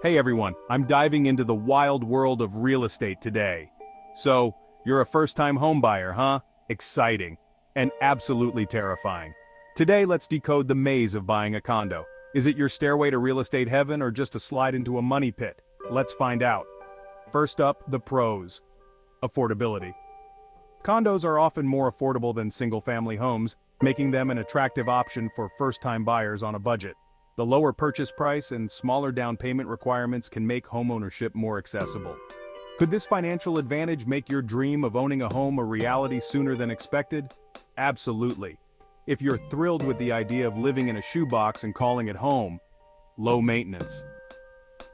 Hey everyone, I'm diving into the wild world of real estate today. So, you're a first-time homebuyer, huh? Exciting. And absolutely terrifying. Today let's decode the maze of buying a condo. Is it your stairway to real estate heaven or just a slide into a money pit? Let's find out. First up, the pros. Affordability. Condos are often more affordable than single-family homes, making them an attractive option for first-time buyers on a budget. The lower purchase price and smaller down payment requirements can make homeownership more accessible. Could this financial advantage make your dream of owning a home a reality sooner than expected? Absolutely. If you're thrilled with the idea of living in a shoebox and calling it home, low maintenance.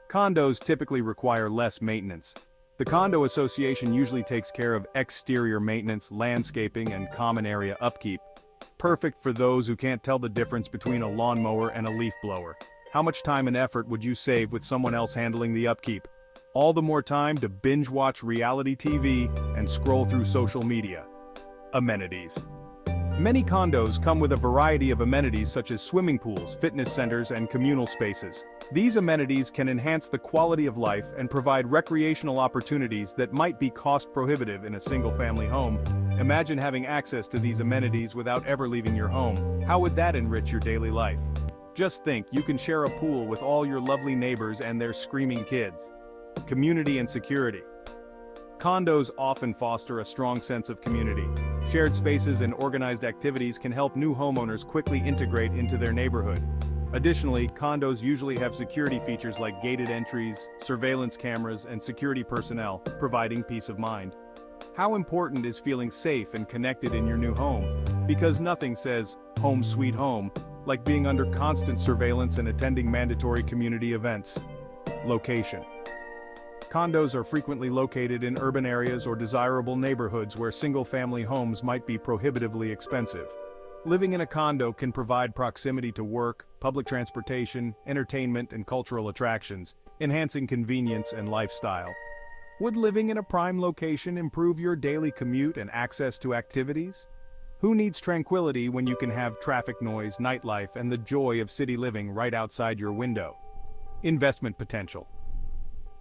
Condos typically require less maintenance. The condo association usually takes care of exterior maintenance, landscaping, and common area upkeep. Perfect for those who can't tell the difference between a lawnmower and a leaf blower. How much time and effort would you save with someone else handling the upkeep? All the more time to binge watch reality TV and scroll through social media. Amenities. Many condos come with a variety of amenities such as swimming pools, fitness centers, and communal spaces. These amenities can enhance the quality of life and provide recreational opportunities that might be cost-prohibitive in a single-family home. Imagine having access to these amenities without ever leaving your home. How would that enrich your daily life? Just think, you can share a pool with all your lovely neighbors and their screaming kids. Community and security. Condos often foster a strong sense of community. Shared spaces and organized activities can help new homeowners quickly integrate into their neighborhood. Additionally, condos usually have security features like gated entries, surveillance cameras, and security personnel, providing peace of mind. How important is feeling safe and connected in your new home? Because nothing says, home sweet home, like being under constant surveillance and attending mandatory community events. Location. Condos are frequently located in urban areas or desirable neighborhoods where single-family homes might be prohibitively expensive. Living in a condo can provide proximity to work, public transportation, entertainment, and cultural attractions, enhancing convenience and lifestyle. Would living in a prime location improve your daily commute and access to activities? Who needs tranquility when you can have traffic noise, nightlife, and the joy of city living right outside your window? Investment potential.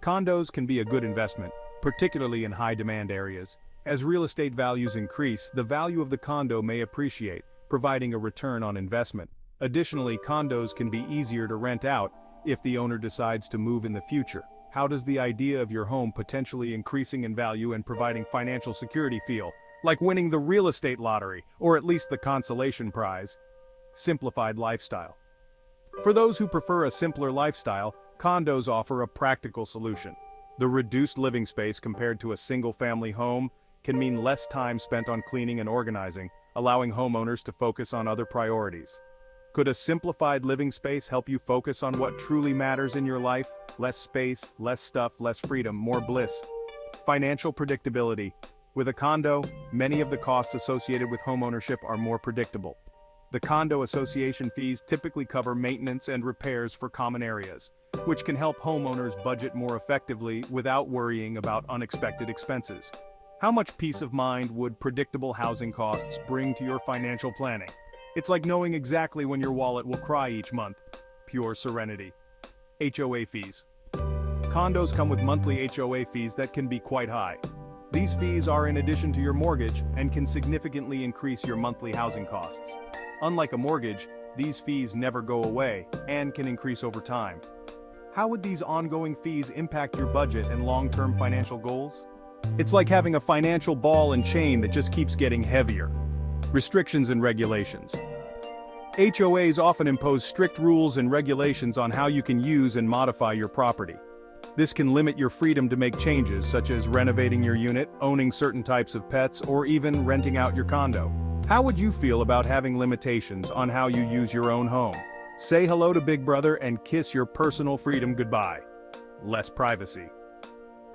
Condos can be a good investment, particularly in high-demand areas. As real estate values increase, the value of the condo may appreciate, providing a return on investment. Additionally, condos can be easier to rent out if the owner decides to move in the future. How does the idea of your home potentially increasing in value and providing financial security feel? Like winning the real estate lottery, or at least the consolation prize. Simplified lifestyle. For those who prefer a simpler lifestyle, condos offer a practical solution. The reduced living space compared to a single-family home can mean less time spent on cleaning and organizing, allowing homeowners to focus on other priorities. Could a simplified living space help you focus on what truly matters in your life? Less space, less stuff, less freedom, more bliss. Financial predictability. With a condo, many of the costs associated with homeownership are more predictable. The condo association fees typically cover maintenance and repairs for common areas, which can help homeowners budget more effectively without worrying about unexpected expenses. How much peace of mind would predictable housing costs bring to your financial planning? It's like knowing exactly when your wallet will cry each month. Pure serenity. HOA fees. Condos come with monthly HOA fees that can be quite high. These fees are in addition to your mortgage and can significantly increase your monthly housing costs. Unlike a mortgage, these fees never go away and can increase over time. How would these ongoing fees impact your budget and long-term financial goals? It's like having a financial ball and chain that just keeps getting heavier. Restrictions and regulations. HOAs often impose strict rules and regulations on how you can use and modify your property. This can limit your freedom to make changes such as renovating your unit, owning certain types of pets, or even renting out your condo. How would you feel about having limitations on how you use your own home? Say hello to Big Brother and kiss your personal freedom goodbye. Less privacy.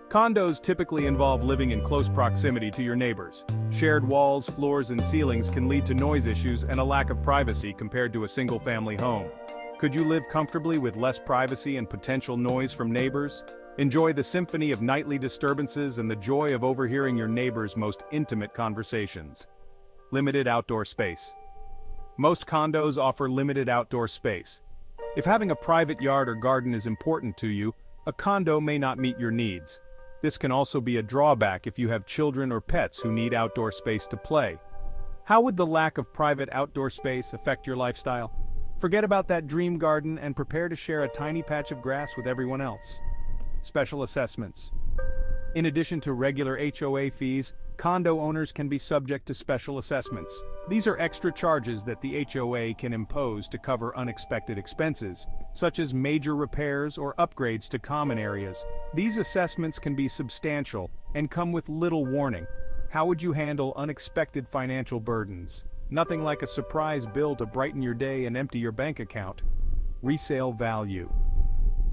Condos typically involve living in close proximity to your neighbors. Shared walls, floors, and ceilings can lead to noise issues and a lack of privacy compared to a single-family home. Could you live comfortably with less privacy and potential noise from neighbors? Enjoy the symphony of nightly disturbances and the joy of overhearing your neighbors' most intimate conversations. Limited outdoor space. Most condos offer limited outdoor space. If having a private yard or garden is important to you, A condo may not meet your needs. This can also be a drawback if you have children or pets who need outdoor space to play. How would the lack of private outdoor space affect your lifestyle? Forget about that dream garden and prepare to share a tiny patch of grass with everyone else. Special assessments. In addition to regular HOA fees, condo owners can be subject to special assessments. These are extra charges that the HOA can impose to cover unexpected expenses, such as major repairs or upgrades to common areas. These assessments can be substantial and come with little warning. How would you handle unexpected financial burdens? Nothing like a surprise bill to brighten your day and empty your bank account. Resale value.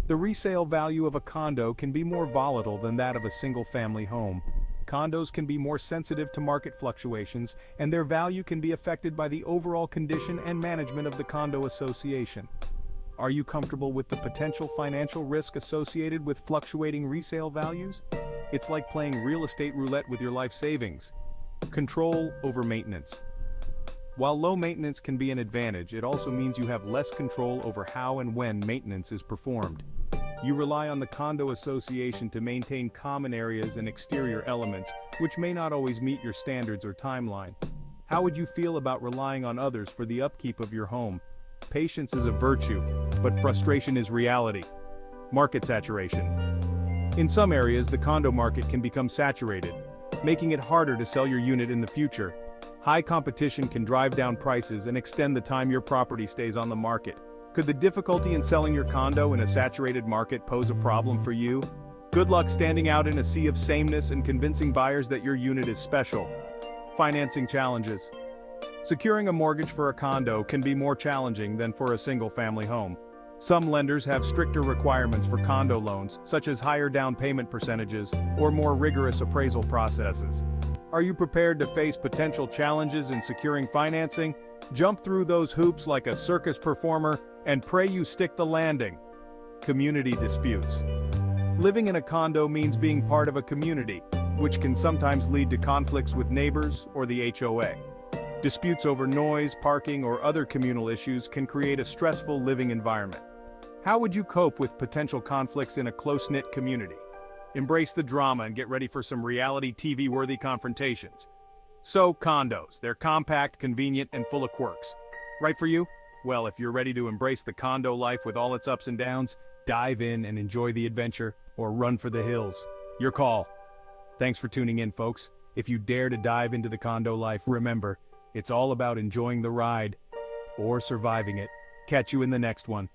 The resale value of a condo can be more volatile than that of a single-family home. Condos can be more sensitive to market fluctuations, and their value can be affected by the overall condition and management of the condo association. Are you comfortable with the potential financial risk associated with fluctuating resale values? It's like playing real estate roulette with your life savings. Control over maintenance. While low maintenance can be an advantage, it also means you have less control over how and when maintenance is performed. You rely on the condo association to maintain common areas and exterior elements, which may not always meet your standards or timeline. How would you feel about relying on others for the upkeep of your home? Patience is a virtue, but frustration is reality. Market saturation. In some areas, the condo market can become saturated, making it harder to sell your unit in the future. High competition can drive down prices and extend the time your property stays on the market. Could the difficulty in selling your condo in a saturated market pose a problem for you? Good luck standing out in a sea of sameness and convincing buyers that your unit is special. Financing challenges. Securing a mortgage for a condo can be more challenging than for a single-family home. Some lenders have stricter requirements for condo loans, such as higher down payment percentages or more rigorous appraisal processes. Are you prepared to face potential challenges in securing financing? Jump through those hoops like a circus performer and pray you stick the landing. Community disputes. Living in a condo means being part of a community, which can sometimes lead to conflicts with neighbors or the HOA. Disputes over noise, parking, or other communal issues can create a stressful living environment. How would you cope with potential conflicts in a close-knit community? Embrace the drama and get ready for some reality TV-worthy confrontations. So, condos. They're compact, convenient, and full of quirks. Right for you? Well, if you're ready to embrace the condo life with all its ups and downs, dive in and enjoy the adventure, or run for the hills. Your call. Thanks for tuning in, folks. If you dare to dive into the condo life, remember, it's all about enjoying the ride, or surviving it. Catch you in the next one.